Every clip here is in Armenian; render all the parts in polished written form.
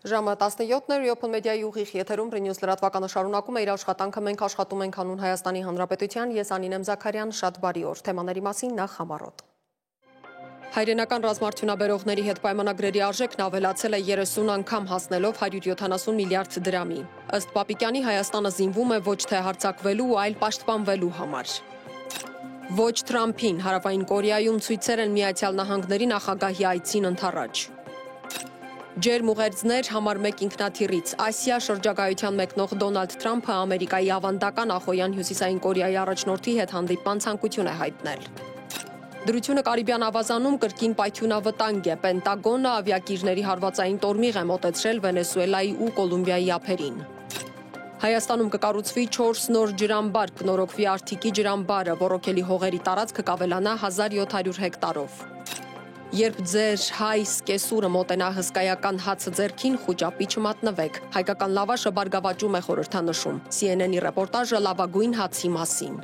Ժամը 17-ներ Open Media-ի ուղիղ եթերում Renews լրատվականը շարունակում է իր աշխատանքը, մենք աշխատում ենք հանուն Հայաստանի Հանրապետության, ես Անինեմ Զաքարյան, շատ բարի օր, թեմաների մասին նախ համառոտ։ Հայրենական ռազմարդյունաբերողների հետ պայմանագրերի արժեքն ավելացել է 30 անգամ հասնելով 170 միլիարդ դրամի։ Ըստ Պապիկյանի Հայաստանը զինվում է ոչ թե հարձակվելու, այլ պաշտպանվելու համար։ Ոչ Թրամփին, Հարավային Կորեայում ցույցեր են Միացյալ Նահանգների նախագահի այցին ընդառաջ։ Ջերմուղերձներ համար մեկ ինքնաթիռից Ասիա շրջագայության մեկնող Դոնալդ Թրամփը Ամերիկայի ավանդական Ախոյան Հյուսիսային Կորեայի առաջնորդի հետ հանդիպման ցանկություն է հայտնել։ Դրությունը Կարիբյան ավազանում կրկին պայթյունավտանգ է, Պենտագոնը ավիակիրների հարվածային տորմիղ է մոտեցրել Վենեսուելայի ու Կոլումբիայի ափերին։ Հայաստանում կկառուցվի 4 նոր ջրամբար, կնորոգվի Արթիկի ջրամբարը, ոռոգելի հողերի տարածքը կավելանա 1700 հեկտարով։ Երբ ձեր հայ սկեսուրը մոտենա հսկայական հացը ձեռքին, խուճապի չմատնվեք։ Հայկական լավաշը բարգավաճում է խորհրդանշում։ CNN-ի ռեպորտաժը լավագույն հացի մասին։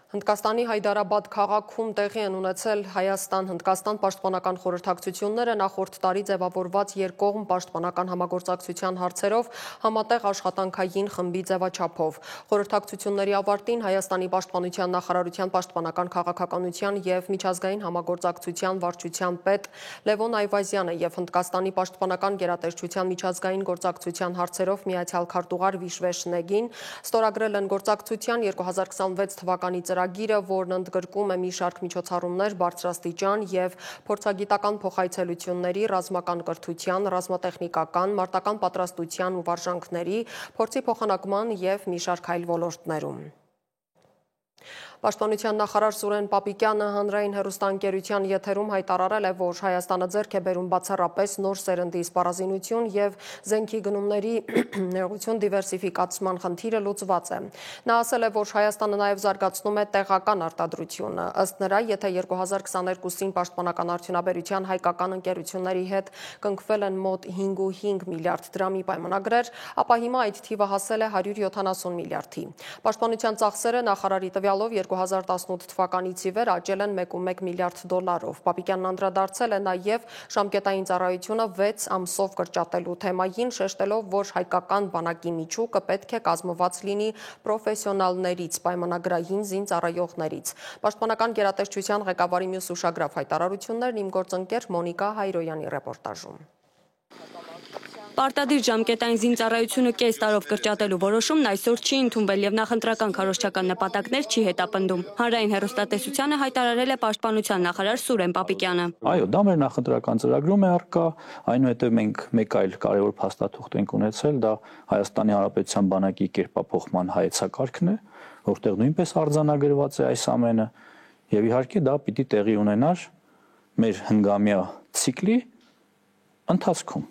Հնդկաստանի Հայդարաբադ քաղաքում տեղի են ունեցել Հայաստան-Հնդկաստան պաշտպանական խորհրդակցությունները նախորդ տարի ձևավորված երկկողմ պաշտպանական համագործակցության հարցերով համատեղ աշխատանքային խմբի ձևաչափով։ Խորհրդակցությունների ավարտին Հայաստանի պաշտպանության նախարարության պաշտպանական քաղաքականության և միջազգային համագործակցության վարչության պետ Լևոն Այվազյանը և Հնդկաստանի պաշտպանական գերատեսչության միջազգային գործակցության հարցերով միացյալ քարտուղար Վիշվե Շնեգին ստորագրել են գործակցության 2026 թվականի ծրագիրը, որն ընդգրկում է մի շարք միջոցառումներ բարձրաստիճան և փորձագիտական փոխայցելությունների, ռազմական կրթության, ռազմատեխնիկական, մարտական պատրաստության ու վարժանքների, փորձի փոխանակման և մի շարք այլ ոլորտներում։ Պաշտպանության նախարար Սուրեն Պապիկյանը հանրային հեռուստաընկերության եթերում հայտարարել է, որ Հայաստանը ձեռք է բերում բացառապես նոր սերնդի սպառազինություն և զենքի գնումների դիվերսիֆիկացման խնդիրը լուծված է։ Նա ասել է, որ Հայաստանը նաև զարգացնում է տեղական արտադրությունը։ Ըստ նրա, եթե 2022-ին պաշտպանական արդյունաբերության հայկական ընկերությունների հետ կնքվել են մոտ 5.5 միլիարդ դրամի պայմանագրեր, ապա հիմա այդ թիվը հասել է 170 միլիարդի։ Պաշտպանության ծախսերը նախարարի տվյալով 2018 թվականից ի վեր աճել են 1.1 միլիարդ դոլարով։ Պապիկյանն անդրադարձել է նաև ժամկետային ծառայությունը 6 ամսով կրճատելու թեմային, շեշտելով, որ հայկական բանակի միջուկը պետք է կազմված լինի պրոֆեսիոնալներից, պայմանագրային զինծառայողներից։ Պաշտպանական գերատեսչության ղեկավարի մյուս ուշագրավ հայտարարություններն իմ գործընկեր Մոնիկա Հայրոյանի ռեպորտաժում։ Պարտադիր ժամկետային զինծառայությունը կես տարով կրճատելու որոշումն այսօր չի ընդունվել եւ նախընտրական քարոզչական նպատակներ չի հետապնդում։ Հանրային հեռուստատեսությանը հայտարարել է պաշտպանության նախարար Սուրեն Պապիկյանը։ Այո, դա մեր նախընտրական ծրագրում է առկա, այնուհետև մենք մեկ այլ կարևոր փաստաթուղթ ենք ունեցել, դա Հայաստանի Հանրապետության բանակի կերպափոխման հայեցակարգն է, որտեղ նույնպես արձանագրված է այս ամենը, եւ իհարկե դա պիտի տեղի ունենար մեր հնգամյա ցիկլի ընթացքում։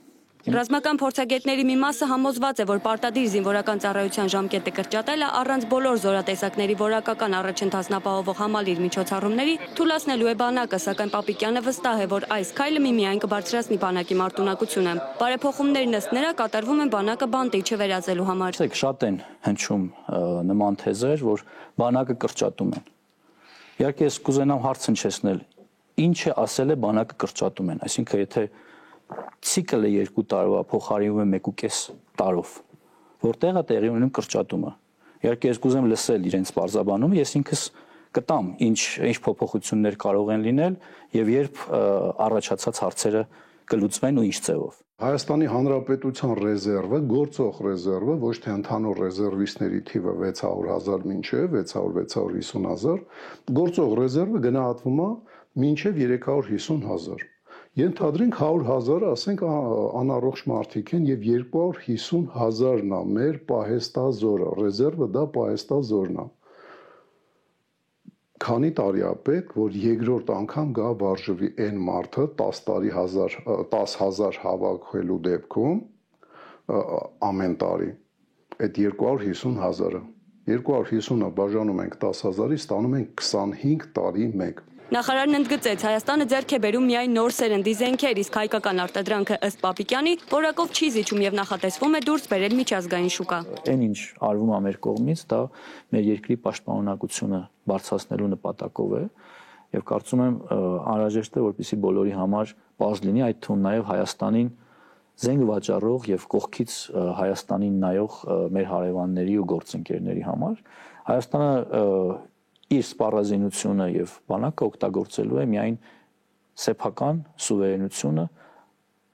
Ռազմական փորձագետների մի մասը համոզված է, որ պարտադիր զինվորական ծառայության ժամկետը կրճատելը առանց բոլոր զորատեսակների որակական առաջընթացն ապահովող համալիր միջոցառումների թույլատնելու է բանակը, սակայն Պապիկյանը վստահ է, որ այս քայլը միմիայն կբարձրացնի բանակի մարտունակությունը։ Բարեփոխումներն ըստ նրա կատարվում են բանակը բանտի չվերածելու համար։ Շատ են հնչում նման թեզեր, որ բանակը կրճատում են։ Իհարկե ես կուզենամ հարց հնչեցնել, ինչ է ասել է բանակը կրճատում են, այսինքն եթե ցիկլը 2 տարվա փոխարինվում է 1.5 տարով, որտեղ է տեղի ունենում կրճատումը։ Իհարկե ես կուզեմ լսել իրենց բարձաբանումը, ես ինքս կտամ ինչ փոփոխություններ կարող են լինել եւ երբ առաջացած հարցերը կլուծվեն ու ինչ ձևով։ Հայաստանի Հանրապետության ռեզերվը, գործող ռեզերվը, ոչ թե ընդհանուր ռեզերվիստների թիվը 600,000 մինչև 600-650,000, գործող ռեզերվը գնահատվում է մինչև 350,000։ Ենթադրենք 100,000, ասենք անառողջ մարդիկ են եւ 250,000-ն է մեր պահեստազորը, ռեզերվը դա պահեստազորն է։ Քանի տարի է պետք, որ երկրորդ անգամ գա վարժվի այն մարդը 10,000 հավաքելու դեպքում ամեն տարի այդ 250,000-ը 250-ը բաժանում ենք 10,000-ի, ստանում ենք 25 տարի մեկ։ Նախարարն ընդգծեց, Հայաստանը ձեռք է բերում միայն նոր սերնդի զենքեր, իսկ հայկական արտադրանքը ըստ Պապիկյանի որակով չի զիջում եւ նախատեսվում է դուրս բերել միջազգային շուկա։ Այն ինչ արվում է մեր կողմից, դա մեր երկրի պաշտպանունակությունը բարձրացնելու նպատակով է Եվ կարծում եմ անհրաժեշտ է, որպեսզի բոլորի համար բաց լինի, այդ թվում նաև Հայաստանին զենք վաճառող եւ կողքից Հայաստանին նայող մեր հարևանների ու գործընկերների համար Հայաստանը իր սպառազինությունը եւ բանակը օգտագործելու է միայն սեփական սուվերենությունը,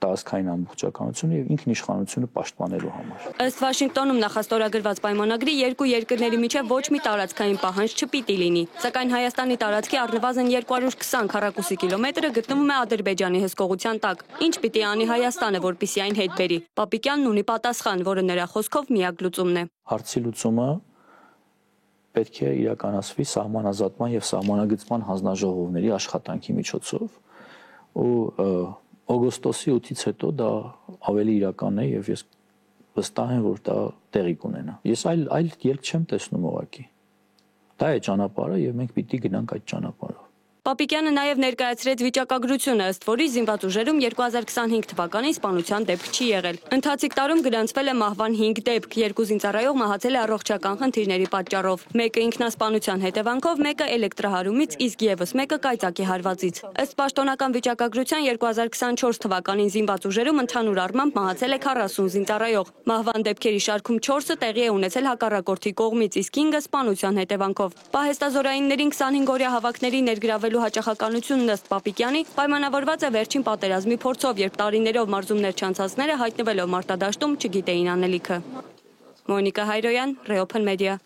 տարածքային ամբողջականությունը եւ ինքնիշխանությունը պաշտպանելու համար։ Ըստ Վաշինգտոնում նախաստորագրված պայմանագրի երկու երկրների միջև ոչ մի տարածքային պահանջ չպիտի լինի, սակայն Հայաստանի տարածքի առնվազն 220 քառակուսի կիլոմետրը գտնվում է Ադրբեջանի հսկողության տակ։ Ինչ պիտի անի Հայաստանը, որպեսզի այն հետ բերի։ Պապիկյանն ունի պատասխան, որը նրա խոսքով միակ լուծումն է։ Հարցի լուծումը պետք է իրականացվի սահմանազատման եւ սահմանագծման հանձնաժողովների աշխատանքի միջոցով ու օգոստոսի 8-ից հետո դա ավելի իրական է եւ ես վստահ եմ, որ դա տեղի կունենա։ Ես այլ ելք չեմ տեսնում ուղղակի։ Դա է ճանապարհը եւ մենք պիտի գնանք այդ ճանապարհով։ Պապիկյանը նաև ներկայացրեց վիճակագրությունը, ըստ որի զինված ուժերում 2025 թվականին սպանության դեպք չի եղել։ Ընթացիկ տարում գրանցվել է մահվան 5 դեպք, 2 զինծառայող մահացել է առողջական խնդիրների պատճառով։ Մեկը ինքնասպանության հետևանքով, մեկը էլեկտրահարումից, իսկ եւս մեկը կայծակի հարվածից։ Ըստ պաշտոնական վիճակագրության 2024 թվականին զինված ուժերում ընդհանուր առմամբ մահացել է 40 զինծառայող։ Մահվան դեպքերի շարքում 4-ը տեղի է ունեցել հակառակորդի կողմից, իսկ 5-ը սպանության հետևանքով։ Պահեստազորայիններին 25-օրյա հավաքների ներգրավելու հաճախականությունն ըստ Պապիկյանի պայմանավորված է վերջին պատերազմի փորձով, երբ տարիներով մարզումներ չանցածները հայտնվելով մարտադաշտում չգիտեին անելիքը։ Մոնիկա Հայրոյան, Reopen Media։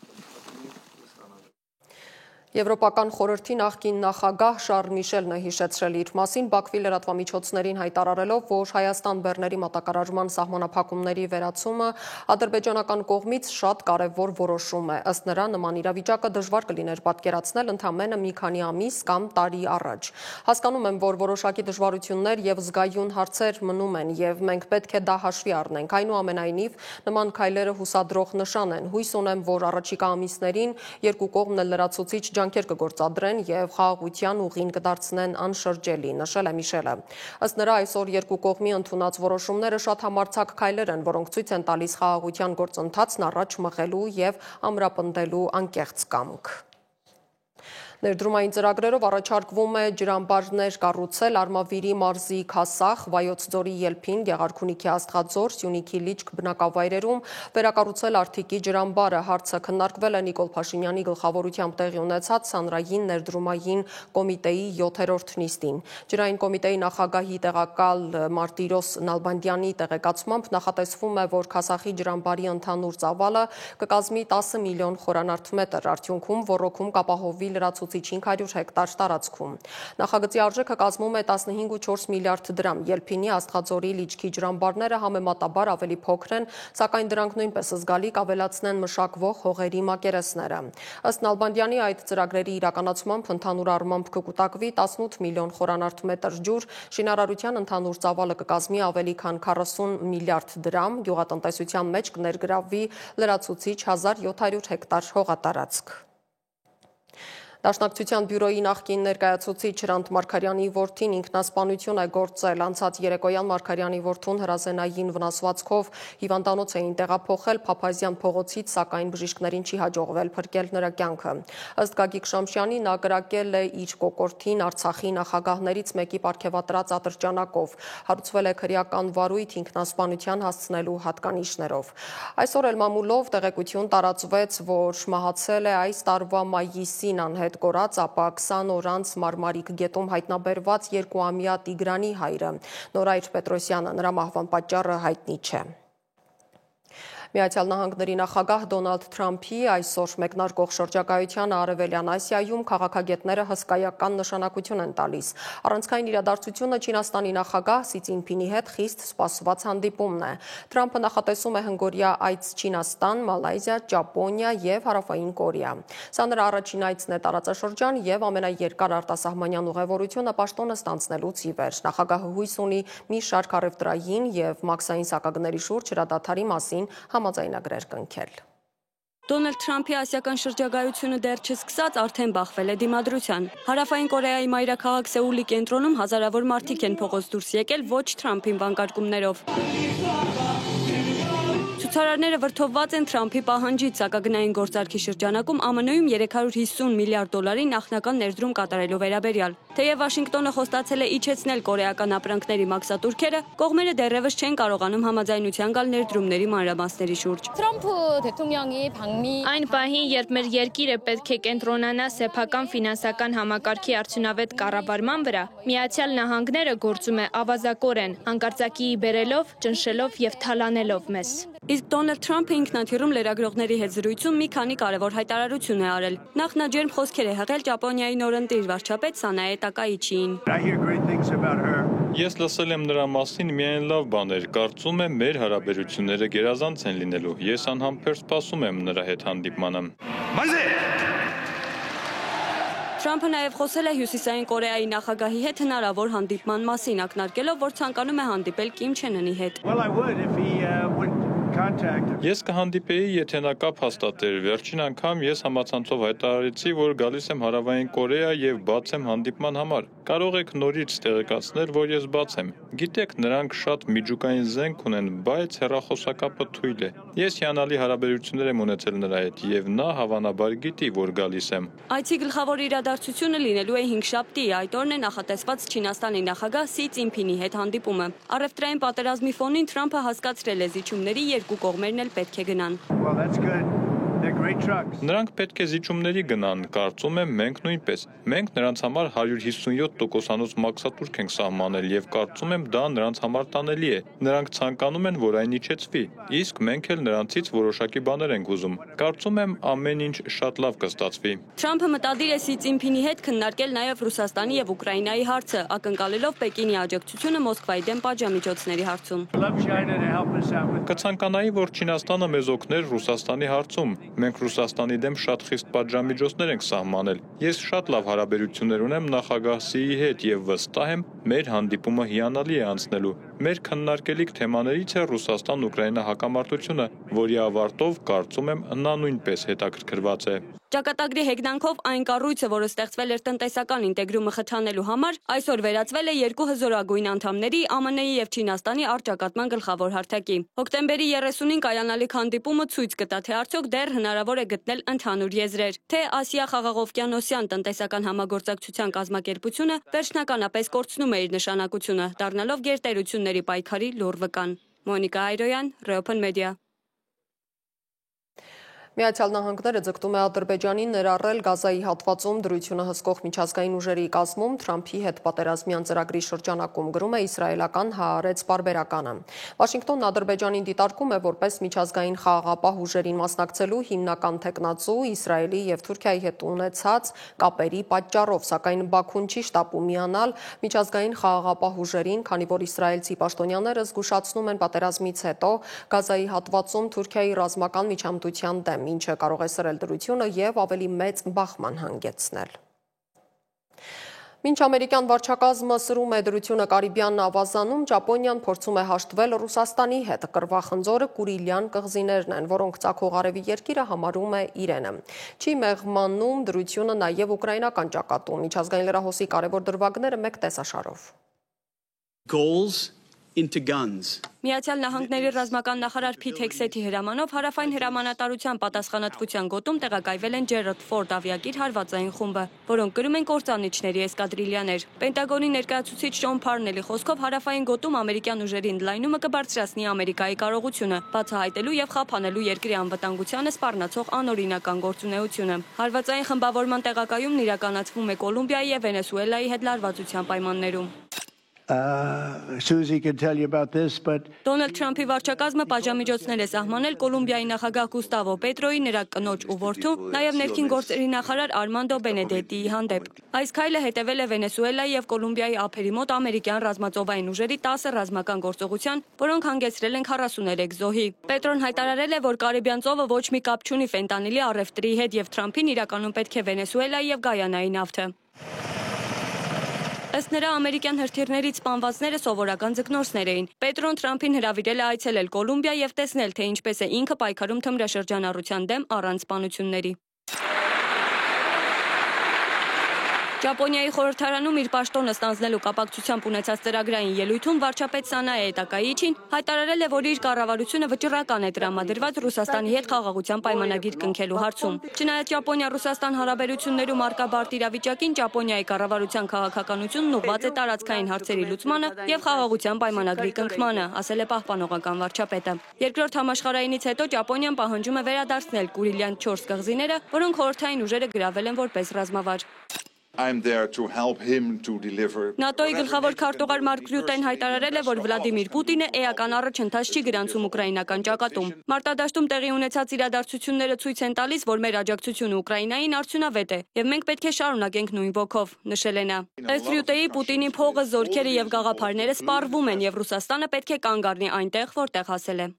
Եվրոպական խորհրդի նախկին նախագահ Շարլ Միշելն է հիշեցրել իր մասին Բաքվի լրատվամիջոցներին հայտարարելով, որ Հայաստան-Բեռների մատակարարման սահմանափակումների վերացումը ադրբեջանական կողմից շատ կարևոր որոշում է։ Ըստ նրա, նման իրավիճակը դժվար կլիներ պատկերացնել ընդամենը մի քանի ամիս կամ տարի առաջ։ Հասկանում եմ, որ որոշակի դժվարություններ եւ զգայուն հարցեր մնում են եւ մենք պետք է դա հաշվի առնենք։ Այնուամենայնիվ, նման քայլերը հուսադրող նշան են։ Հույս ունեմ, որ առաջիկա ամիսներին երկու կողմն էլ լրացուցիչ ջանքեր կգործադրեն եւ խաղաղության ուղին կդարձնեն անշրջելի, նշել է Միշելը։ Ըստ նրա, այսօր երկու կողմի ընդունած որոշումները շատ համարձակ քայլեր են, որոնք ցույց են տալիս խաղաղության գործընթացն առաջ մղելու եւ ամրապնդելու անկեղծ կամք։ Ներդրումային ծրագրերով առաջարկվում է ջրամբարներ կառուցել Արմավիրի մարզի Քասախ, Վայոց ձորի Ելփին, Գեղարքունիքի Աստղաձոր, Սյունիքի Լիճք բնակավայրերում վերակառուցել Արթիկի ջրամբարը։ Հարցը քննարկվել է Նիկոլ Փաշինյանի գլխավորությամբ տեղի ունեցած Հանրային ներդրումային կոմիտեի 7-րդ նիստին։ Ջրային կոմիտեի նախագահի տեղակալ Մարտիրոս Նալբանդյանի տեղեկացմամբ նախատեսվում է, որ Քասախի ջրամբարի ընդհանուր ծավալը կկազմի 10 միլիոն խորանարդ մետր, արդյունքում ոռոգում կապահովվի լրացուցիչ 500 հեկտար տարածքում։ Նախագծի արժեքը կազմում է 15.4 միլիարդ դրամ։ Ելփինի, Աստղաձորի, Լիճքի ջրամբարները համեմատաբար ավելի փոքր են, սակայն դրանք նույնպես զգալի կավելացնեն մշակվող հողերի մակերեսները։ Ըստ Նալբանդյանի, այդ ծրագրերի իրականացմամբ ընդհանուր առմամբ կկուտակվի 18 միլիոն խորանարդ մետր ջուր, շինարարության ընդհանուր ծավալը կկազմի ավելի քան 40 միլիարդ դրամ, գյուղատնտեսության մեջ կներգրավվի լրացուցիչ 1700 հեկտար հողատարածք։ Դաշնակցության բյուրոյի նախկին ներկայացուցիչ Հրանտ Մարգարյանի որդին ինքնասպանություն է գործել։ Անցած երեկոյան Մարգարյանի որդուն հրազենային վնասվածքով հիվանդանոց էին տեղափոխել Փափազյան փողոցից, սակայն բժիշկներին չի հաջողվել փրկել նրա կյանքը։ Ըստ Գագիկ Շամշյանի, նա կրակել է իր կոկորդին Արցախի նախագահներից մեկի պարգևատրած ատրճանակով։ Հարուցվել է քրեական վարույթ ինքնասպանության հասցնելու հատկանիշներով։ Այսօր էլ մամուլով տեղեկություն տարածվեց, որ մահացել է այս տարվա մայիսին անհետ կորած, ապա 20 օր անց Մարմարիկ գետում հայտնաբերված 2-ամյա Տիգրանի հայրը Նորայր Պետրոսյանը, նրա մահվան պատճառը հայտնի չէ։ Միացյալ Նահանգների նախագահ Դոնալդ Թրամփի այսօր մեկնարկող շրջագայությանը Արևելյան Ասիայում քաղաքագետները հսկայական նշանակություն են տալիս։ Առանցքային իրադարձությունը Չինաստանի նախագահ Սի Ցզինփինի հետ խիստ սպասված հանդիպումն է։ Թրամփը նախատեսում է հնգօրյա այց Չինաստան, Մալայզիա, Ճապոնիա եւ Հարավային Կորեա։ Սա նրա առաջին այցն է տարածաշրջան եւ ամենաերկար արտասահմանյան ուղևորությունը պաշտոնը ստանձնելուց ի վեր։ Նախագահը հույս ունի մի շարք առևտրային եւ մաքսային սակագների շուրջ հրադադարի մասին համաձայնագրեր կնքել։ Դոնալդ Թրամփի ասիական շրջագայությունը դեռ չսկսած արդեն բախվել է դիմադրության։ Հարավային Կորեայի մայրաքաղաք Սեուլի կենտրոնում հազարավոր մարդիկ են փողոց դուրս եկել ոչ Թրամփին վանկարկումներով։ Ցուցարարները վրդովված են Թրամփի պահանջից սակագնային գործարքի շրջանակում ԱՄՆ-ում 350 միլիարդ դոլարի նախնական ներդրում կատարելու վերաբերյալ։ Թեև Վաշինգտոնը խոստացել է իջեցնել կորեական ապրանքների մաքսատուրքերը, կողմերը դեռևս չեն կարողանում համաձայնության գալ ներդրումների մանրամասների շուրջ։ Այն պահին, երբ մեր երկիրը պետք է կենտրոնանա սեփական ֆինանսական համակարգի արդյունավետ կառավարման վրա, Միացյալ Նահանգները գործում է ավազակորեն, հանկարծակիի բերելով, ճնշելով եւ թալանելով մեզ։ Իսկ Դոնալդ Թրամփը ինքնաթիռում լրագրողների հետ զրույցում մի քանի կարևոր հայտարարություն է արել։ Նախ նա ջերմ խոսքեր է հղել Ճապոնիայի նորընտիր վարչապետ Սանաե Տակաիչիին։ Ես լսել եմ նրա մասին միայն լավ բաներ, կարծում եմ մեր հարաբերությունները գերազանց են լինելու։ Ես անհամբեր սպասում եմ նրա հետ հանդիպմանը։ Թրամփը նաև խոսել է Հյուսիսային Կորեայի նախագահի հետ հնարավոր հանդիպման մասին, ակնարկելով, որ ցանկանում է հանդիպել Կիմ Չեն Ընի հետ։ Ես կհանդիպեի, եթե նա կապ հաստատեր։ Վերջին անգամ ես համացանցով հայտարարեցի, որ գալիս եմ Հարավային Կորեա եւ բաց եմ հանդիպման համար։ Կարող եք նորից տեղեկացնել, որ ես բաց եմ։ Գիտեք, նրանք շատ միջուկային զենք ունեն, բայց հեռախոսակապը թույլ է։ Ես հիանալի հարաբերություններ եմ ունեցել նրա հետ եւ նա հավանաբար գիտի, որ գալիս եմ։ Այցի գլխավոր իրադարձությունը լինելու է հինգշաբթի, այդ օրն է նախատեսված Չինաստանի նախագահ Սի Ցինփինի հետ հանդիպումը։ Առևտրային պատերազմի ֆոնին Թրամփը հասկացրել է զիջումների երկու կողմերն էլ պետք է գնան։ Նրանք պետք է զիջումների գնան, կարծում եմ մենք նույնպես։ Մենք նրանց համար 157% մաքսատուրք ենք սահմանել եւ կարծում եմ դա նրանց համար տանելի է։ Նրանք ցանկանում են, որ այն իջեցվի, իսկ մենք էլ նրանցից որոշակի բաներ ենք ուզում։ Կարծում եմ ամեն ինչ շատ լավ կստացվի։ Թրամփը մտադիր է Սի Ցինփինի հետ քննարկել նաեւ Ռուսաստանի եւ Ուկրաինայի հարցը, ակնկալելով Պեկինի աջակցությունը Մոսկվայի դեմ պատժամիջոցների հարցում։ Կցանկանայի, որ Չինաստանը մեզ օգներ Ռուսաստանի հարցում։ Մենք Ռուսաստանի դեմ շատ խիստ պատժամիջոցներ ենք սահմանել։ Ես շատ լավ հարաբերություններ ունեմ նախագահ Սիի հետ եւ վստահ եմ, մեր հանդիպումը հիանալի է անցնելու։ Մեր քննարկելիք թեմաներից է Ռուսաստան-Ուկրաինա հակամարտությունը, որի ավարտով կարծում եմ նա նույնպես հետաքրքրված է։ Ճակատագրի հեգնանքով այն կառույցը, որը ստեղծվել էր տնտեսական ինտեգրումը խթանելու համար, այսօր վերածվել է երկու հզորագույն անդամների ԱՄՆ-ի եւ Չինաստանի առճակատման գլխավոր հարթակի։ Հոկտեմբերի 30-ին կայանալիք հանդիպումը ցույց կտա, թե արդյոք դեռ հնարավոր է գտնել ընդհանուր եզրեր, թե Ասիա-Խաղաղօվկիանոսյան տնտեսական համագործակցության կազմակերպությունը վերջնականապես կորցնում է իր նշանակությունը, դառնալով գերտերությունների պայքարի լուռ վկան։ Մոնիկա Այրոյան, Open Media։ Միացյալ Նահանգները ձգտում է Ադրբեջանին ներառել Գազայի հատվածում դրությունը հսկող միջազգային ուժերի կազմում Թրամփի հետ պատերազմյան ծրագրի շրջանակում, գրում է իսրայելական Հաարեց պարբերականը։ Վաշինգտոնն Ադրբեջանին դիտարկում է որպես միջազգային խաղաղապահ ուժերին մասնակցելու հիմնական թեկնածու Իսրայելի եւ Թուրքիայի հետ ունեցած կապերի պատճառով, սակայն Բաքուն չի շտապում միանալ միջազգային խաղաղապահ ուժերին, քանի որ իսրայելցի պաշտոնյաները զգուշացնում են պատերազմից հետո Գազայի հատվածում Թուրքիայի ռազմական միջամտության դեմ, ինչը կարող է սրել դրությունը եւ ավելի մեծ բախման հանգեցնել։ Մինչ ամերիկյան վարչակազմը սրում է դրությունը Կարիբյան ավազանում, Ճապոնիան փորձում է հաշտվել Ռուսաստանի հետ։ Կռվախնձորը Կուրիլյան կղզիներն են, որոնք ծագող արևի երկիրը համարում է իրենը։ Չի մեղմանում դրությունը նաեւ ուկրաինական ճակատում։ Միջազգային լրահոսի կարևոր դրվագները մեկ տեսաշարով։ Միացյալ Նահանգների ռազմական նախարար Փիթ Հեքսեթի հրամանով հարավային հրամանատարության պատասխանատվության գոտում տեղակայվել են Ջերալդ Ֆորդ ավիակիր հարվածային խումբը, որոնք կրում են կործանիչների էսկադրիլյաներ։ Պենտագոնի ներկայացուցիչ Շոն Փարնելի խոսքով հարավային գոտում ամերիկյան ուժերի ընդլայնումը կբարձրացնի Ամերիկայի կարողությունը, բացահայտելու եւ խափանելու երկրի անվտանգությանը սպառնացող անօրինական գործունեությունը։ Հարվածային խմբավորման տեղակայումն իրականացվում է Կոլումբիայի եւ Վենեսուելայի հետ լարվածության պայմաններում։ Susie can tell you about this, but Դոնալդ Թրամփի վարչակազմը պատժամիջոցներ է սահմանել Կոլումբիայի նախագահ Գուստավո Պետրոյի, նրա կնոջ ու որդու, նաև ներքին գործերի նախարար Արմանդո Բենեդետիի հանդեպ։ Այս քայլը հետևել է Վենեսուելայի եւ Կոլումբիայի ափերի մոտ ամերիկյան ռազմածովային ուժերի 10 ռազմական գործողության, որոնք հանգեցրել են 43 զոհի։ Պետրոն հայտարարել է, որ Կարիբյան ծովը ոչ մի կապ չունի ֆենտանիլի առևտրի հետ եւ Թրամփին իրականում պետք է Վենեսուելայի եւ Գայանայի նավթը։ Ըստ նրա ամերիկյան հրթիռներից սպանվածները սովորական ձկնորսներ էին։ Պետրոն Թրամփին հրավիրել է այցելել Կոլումբիա եւ տեսնել, թե ինչպես է ինքը պայքարում թմրաշրջանառության դեմ առանց սպանությունների։ Ճապոնիայի խորհրդարանում իր պաշտոնը ստանձնելու կապակցությամբ ունեցած ծրագրային ելույթում վարչապետ Սանաե Տակայիչին հայտարարել է, որ իր կառավարությունը վճռական է տրամադրված Ռուսաստանի հետ խաղաղության պայմանագիր կնքելու հարցում։ Չնայած Ճապոնիա-Ռուսաստան հարաբերություններում առկա բարդ իրավիճակին, Ճապոնիայի կառավարության քաղաքականությունն ուղղված է տարածքային հարցերի լուծմանը եւ խաղաղության պայմանագրի կնքմանը, ասել է պահպանողական վարչապետը։ Երկրորդ համաշխարհայինից հետո Ճապոնիան պահանջում է վերադարձնել Կուրիլյան 4 կղզիները, որոնք խորհրդային ուժերը գրավել են որպես ռազմավար։ I'm there to help him to deliver. ՆԱՏՕ-ի գլխավոր քարտուղար Մարկ Ռյուտեն հայտարարել է, որ Վլադիմիր Պուտինը էական առաջընթաց չի գրանցում ուկրաինական ճակատում։ Մարտադաշտում տեղի ունեցած իրադարձությունները ցույց են տալիս, որ մեր աջակցությունը Ուկրաինային արդյունավետ է, եւ մենք պետք է շարունակենք նույն ոգով, նշել է նա։ Ըստ Ռյուտեի, Պուտինի փողը, զորքերը եւ գաղափարները սպառվում են եւ Ռուսաստանը պետք է կանգ առնի այնտեղ, որտեղ հասել է։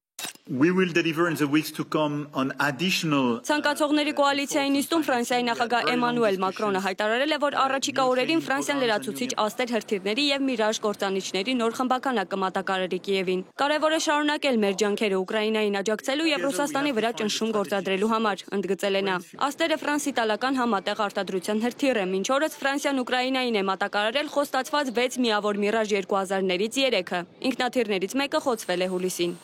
We will deliver in the weeks to come on additional. Ցանկացողների կոալիցիայի նիստում Ֆրանսիայի նախագահ Էմանուել Մակրոնը հայտարարել է, որ առաջիկա օրերին Ֆրանսիան լրացուցիչ աստեր հրթիռների եւ Միրաժ կործանիչների նոր խմբականակ կմատակարարի Կիևին։ Կարևոր է շարունակել մեր ջանքերը Ուկրաինային աջակցելու եւ Ռուսաստանի վրա ճնշում գործադրելու համար, ընդգծել է նա։ Աստերը ֆրանս-իտալական համատեղ արտադրության հրթիռ է, մինչ օրս Ֆրանսիան Ուկրաինային է մատակարարել խոստացված 6 միավոր Միրաժ 2000-ներից 3-ը։ Ինքնաթիռներից մեկը խոցվել է հուլիսին։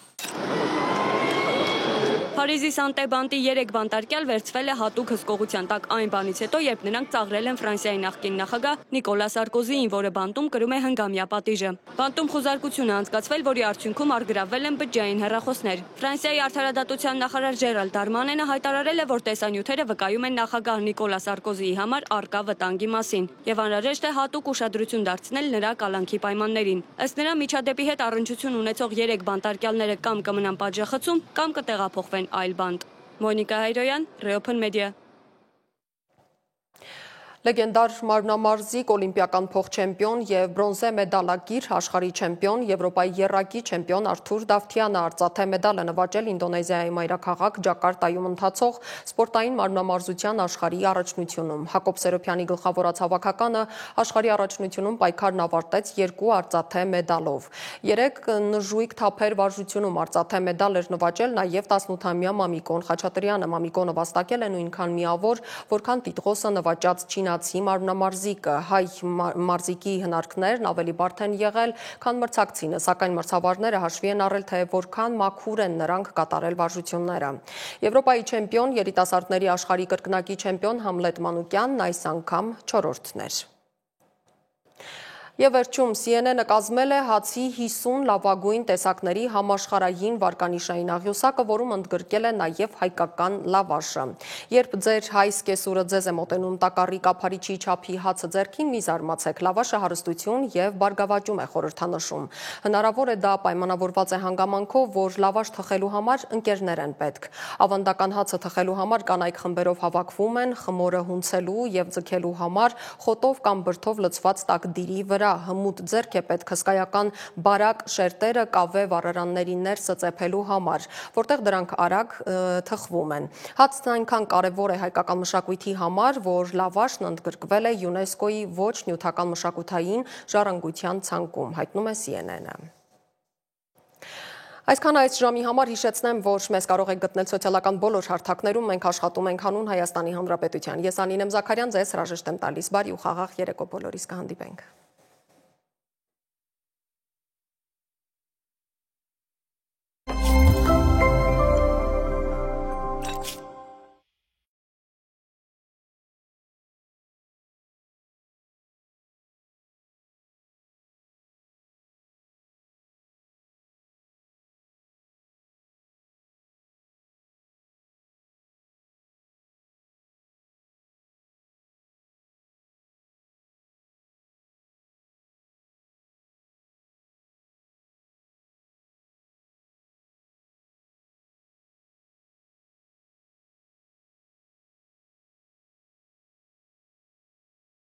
Փարիզի Սանտեբանտի 3 բանտարկյալ վերցվել է հատուկ հսկողության տակ այն բանից հետո, երբ նրանք ծաղրել են Ֆրանսիայի նախկին նախագահ Նիկոլա Սարկոզիին, որը բանտում կրում է հնգամյա պատիժը։ Բանտում խուզարկություն է անցկացվել, որի արդյունքում առգրավվել են բջջային հեռախոսներ։ Ֆրանսիայի արդարադատության նախարար Ժերալ Դարմանենը հայտարարել է, որ տեսանյութերը վկայում են նախագահ Նիկոլա Սարկոզիի համար առկա վտանգի մասին եւ անհրաժեշտ է հատուկ ուշադրություն դարձնել նրա կալանքի պայմաններին։ Ըստ նրա, միջադեպի հետ առնչություն ունեցող 3 բանտարկյալները կամ կմնան պատժախցում, կամ կտեղափոխվեն այլ բանտ։ Մոնիկա Հայրոյան, Reopen Media։ Լեգենդար մարմնամարզիկ օլիմպիական փոխչեմպիոն եւ բրոնզե մեդալակիր աշխարհի չեմպիոն Եվրոպայի եռակի չեմպիոն Արթուր Դավթյանը արծաթե մեդալ է նվաճել Ինդոնեզիայի մայրաքաղաք Ջակարտայում ընթացող սպորտային մարմնամարզության աշխարհի առաջնությունում։ Հակոբ Սերոփյանի գլխավորած հավաքականը աշխարհի առաջնությունում պայքարն ավարտեց 2 արծաթե մեդալով։ 3 նժույգ թափեր վարժությունում արծաթե մեդալ էր նվաճել նաեւ 18-ամյա Մամիկոն Խաչատրյանը։ Մամիկոնը վաստակել է նույնքան միավոր, որքան Տիտղոսը նվաճած մարմնամարզիկը։ Հայ մարզիկի հնարքներն ավելի բարդ են եղել, քան մրցակցինը, սակայն մրցավարները հաշվի են առել, թե որքան մաքուր են նրանք կատարել վարժությունները։ Եվրոպայի չեմպիոն, երիտասարդների աշխարհի կրկնակի չեմպիոն Համլետ Մանուկյանն այս անգամ 4-րդն էր։ Եվ վերջում CNN-ը կազմել է հացի 50 լավագույն տեսակների համաշխարհային վարկանիշային աղյուսակը, որում ընդգրկել է նաև հայկական լավաշը։ Երբ ձեր հայ սկեսուրը ձեզ է մոտենում տակառի կափարիչի չափի հացը ձեռքին, մի զարմացեք, լավաշը հարստություն եւ բարգավաճում է խորհրդանշում։ Հնարավոր է դա պայմանավորված է հանգամանքով, որ լավաշ թխելու համար ընկերներ են պետք։ Ավանդական հացը թխելու համար կանայք խմբերով հավաքվում են, խմորը հունցելու եւ ձգելու համար խոտով կամ բրդով լցված տակդիրի վրա հմուտ ձեռք է պետք հսկայական բարակ շերտերը կավե վառարանների ներսը ծեփելու համար, որտեղ դրանք արագ թխվում են։ Հացն այնքան կարևոր է հայկական մշակույթի համար, որ լավաշն ընդգրկվել է ՅՈՒՆԵՍԿՕ-ի ոչ նյութական մշակութային ժառանգության ցանկում, հայտնում է CNN-ը։ Այսքան այս ժամի համար հիշեցնեմ, որ մեզ կարող եք գտնել սոցիալական բոլոր հարթակներում, մենք աշխատում ենք հանուն Հայաստանի Հանրապետության։ Ես Անին եմ Զաքարյան, ձեզ հրաժեշտ եմ տալիս, բարի ու խաղաղ երեկո բոլորիս կհանդիպենք։